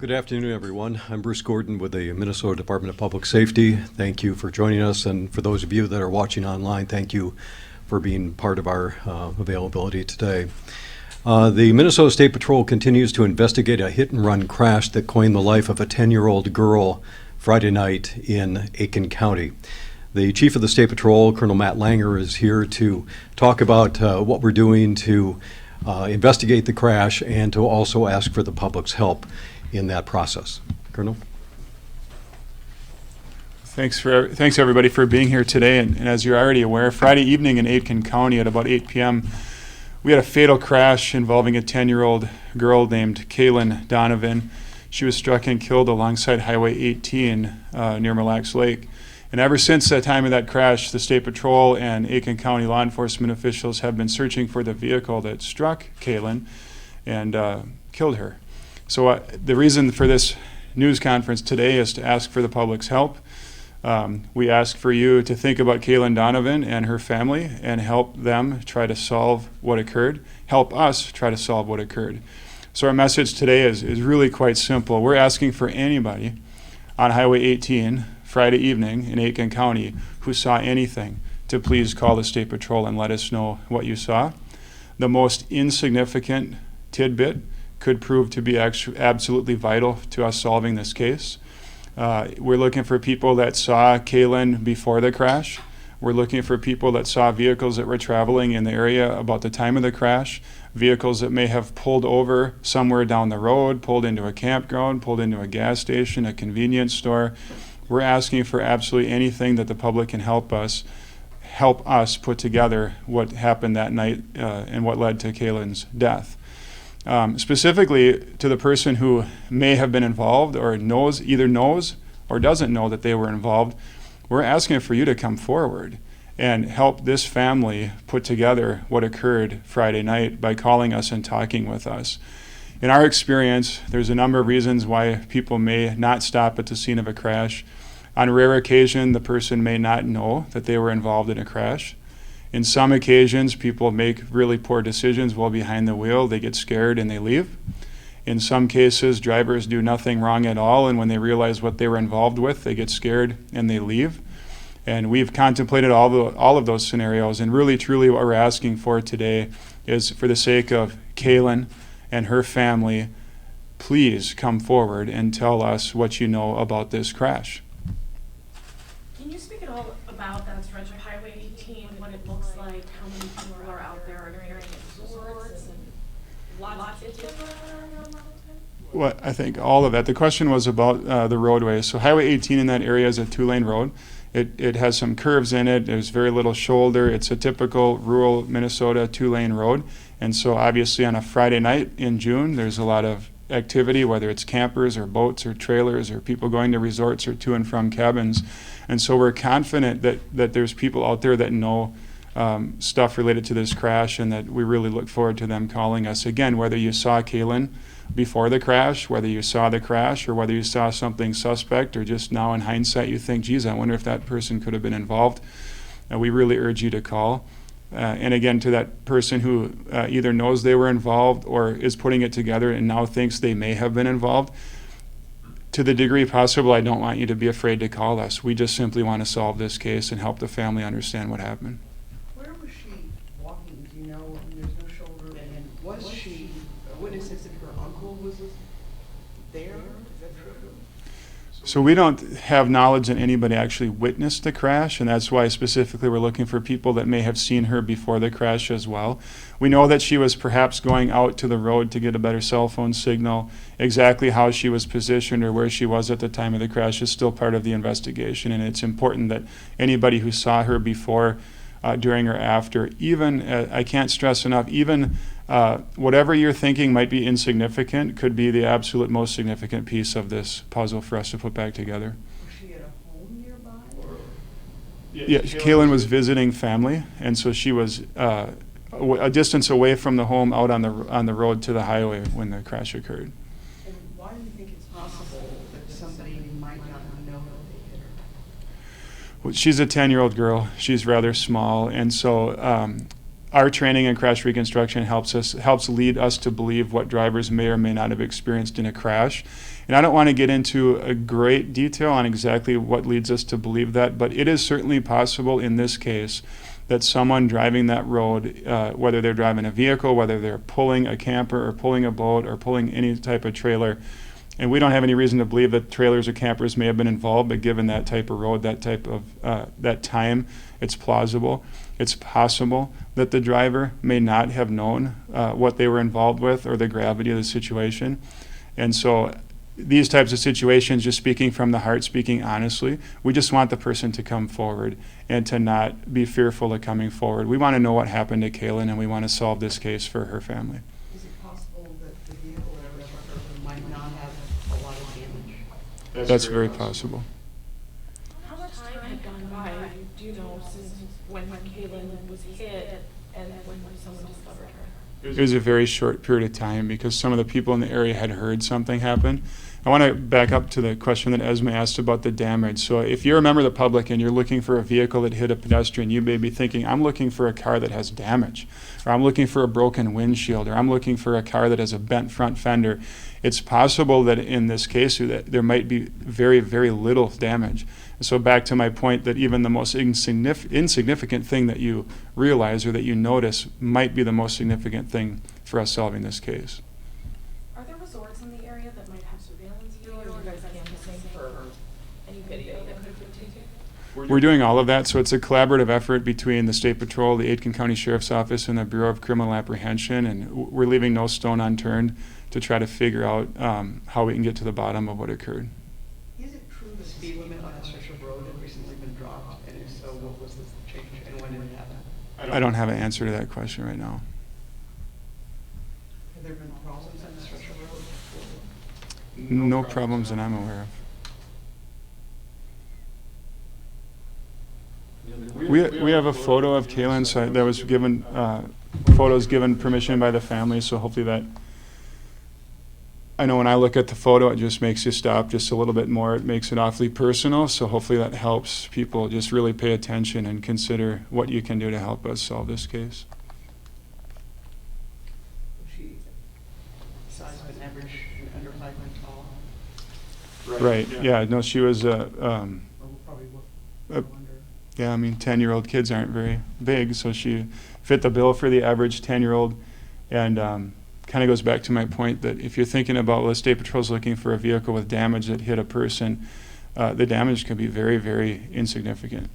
Good afternoon, everyone. I'm Bruce Gordon with the Minnesota Department of Public Safety. Thank you for joining us, and for those of you that are watching online, thank you for being part of our availability today. The Minnesota State Patrol continues to investigate a hit-and-run crash that claimed the life of a 10-year-old girl Friday night in Aitkin County. The Chief of the State Patrol, Colonel Matt Langer, is here to talk about what we're doing to investigate the crash and to also ask for the public's help in that process. Colonel? Thanks everybody for being here today. And as you're already aware, Friday evening in Aitkin County at about 8 p.m., we had a fatal crash involving a 10-year-old girl named Caylin Donovan. She was struck and killed alongside Highway 18 near Mille Lacs Lake. And ever since that time of that crash, the State Patrol and Aitkin County law enforcement officials have been searching for the vehicle that struck Caylin and killed her. So the reason for this news conference today is to ask for the public's help. We ask for you to think about Caylin Donovan and her family and help them try to solve what occurred. Help us try to solve what occurred. So our message today is really quite simple. We're asking for anybody on Highway 18 Friday evening in Aitkin County who saw anything to please call the State Patrol and let us know what you saw. The most insignificant tidbit could prove to be absolutely vital to us solving this case. We're looking for people that saw Caylin before the crash. We're looking for people that saw vehicles that were traveling in the area about the time of the crash, vehicles that may have pulled over somewhere down the road, pulled into a campground, pulled into a gas station, a convenience store. We're asking for absolutely anything that the public can help us put together what happened that night and what led to Caylin's death. Specifically to the person who may have been involved or either knows or doesn't know that they were involved, we're asking for you to come forward and help this family put together what occurred Friday night by calling us and talking with us. In our experience, there's a number of reasons why people may not stop at the scene of a crash. On a rare occasion, the person may not know that they were involved in a crash. In some occasions, people make really poor decisions while behind the wheel. They get scared and they leave. In some cases, drivers do nothing wrong at all, and when they realize what they were involved with, they get scared and they leave. And we've contemplated all of those scenarios, and really, truly what we're asking for today is, for the sake of Caylin and her family, please come forward and tell us what you know about this crash. Can you speak at all about that stretch of Highway 18, what it looks like, how many people are out there, are there any resorts, and lots of different? Well, I think all of that. The question was about the roadway. So Highway 18 in that area is a two-lane road. It has some curves in it. There's very little shoulder. It's a typical rural Minnesota two-lane road. And so obviously on a Friday night in June, there's a lot of activity, whether it's campers or boats or trailers or people going to resorts or to and from cabins. And so we're confident that there's people out there that know stuff related to this crash, and that we really look forward to them calling us. Again, whether you saw Caylin before the crash, whether you saw the crash, or whether you saw something suspect, or just now in hindsight you think, geez, I wonder if that person could have been involved, we really urge you to call. And again, to that person who either knows they were involved or is putting it together and now thinks they may have been involved, to the degree possible, I don't want you to be afraid to call us. We just simply want to solve this case and help the family understand what happened. Where was she walking? Do you know? I mean, there's no shoulder. And was she a witness that her uncle was there? Is that true? So we don't have knowledge that anybody actually witnessed the crash, and that's why specifically we're looking for people that may have seen her before the crash as well. We know that she was perhaps going out to the road to get a better cell phone signal. Exactly how she was positioned or where she was at the time of the crash is still part of the investigation, and it's important that anybody who saw her before, during, or after, even, I can't stress enough, even whatever you're thinking might be insignificant could be the absolute most significant piece of this puzzle for us to put back together. Was she at a home nearby? Yeah, Caylin was visiting family, and so she was a distance away from the home, out on the road to the highway when the crash occurred. And why do you think it's possible that somebody might not know that they hit her? Well, she's a 10-year-old girl. She's rather small, and so our training in crash reconstruction helps lead us to believe what drivers may or may not have experienced in a crash. And I don't want to get into a great detail on exactly what leads us to believe that, but it is certainly possible in this case that someone driving that road, whether they're driving a vehicle, whether they're pulling a camper or pulling a boat or pulling any type of trailer, and we don't have any reason to believe that trailers or campers may have been involved, but given that type of road, that type of that time, it's plausible. It's possible that the driver may not have known what they were involved with or the gravity of the situation. And so these types of situations, just speaking from the heart, speaking honestly, we just want the person to come forward and to not be fearful of coming forward. We want to know what happened to Caylin, and we want to solve this case for her family. Is it possible that the vehicle or the truck might not have a lot of damage? That's very possible. How much time had gone by, do you know, since when Caylin was hit and when someone discovered her? It was a very short period of time because some of the people in the area had heard something happen. I want to back up to the question that Esme asked about the damage. So if you're a member of the public and you're looking for a vehicle that hit a pedestrian, you may be thinking, I'm looking for a car that has damage, or I'm looking for a broken windshield, or I'm looking for a car that has a bent front fender. It's possible that in this case that there might be very, very little damage. So back to my point that even the most insignificant thing that you realize or that you notice might be the most significant thing for us solving this case. Are there resorts in the area that might have surveillance video, or you guys canvassing for any video that could have been taken? We're doing all of that, so it's a collaborative effort between the State Patrol, the Aitkin County Sheriff's Office, and the Bureau of Criminal Apprehension, and we're leaving no stone unturned to try to figure out how we can get to the bottom of what occurred. Is it true the speed limit on that stretch of road had recently been dropped? And if so, what was the change and when did it happen? I don't have an answer to that question right now. Have there been problems on the stretch of road? No problems that I'm aware of. We have a photo of Caylin so that was given, photos given permission by the family, so hopefully that, I know when I look at the photo, it just makes you stop just a little bit more. It makes it awfully personal, so hopefully that helps people just really pay attention and consider what you can do to help us solve this case. She size of an average under 5 feet tall. Right, yeah, no, she was, Or probably Uh, yeah, I mean, 10-year-old kids aren't very big, so she fit the bill for the average 10-year-old, and kind of goes back to my point that if you're thinking about the State Patrol's looking for a vehicle with damage that hit a person, the damage can be very, very insignificant.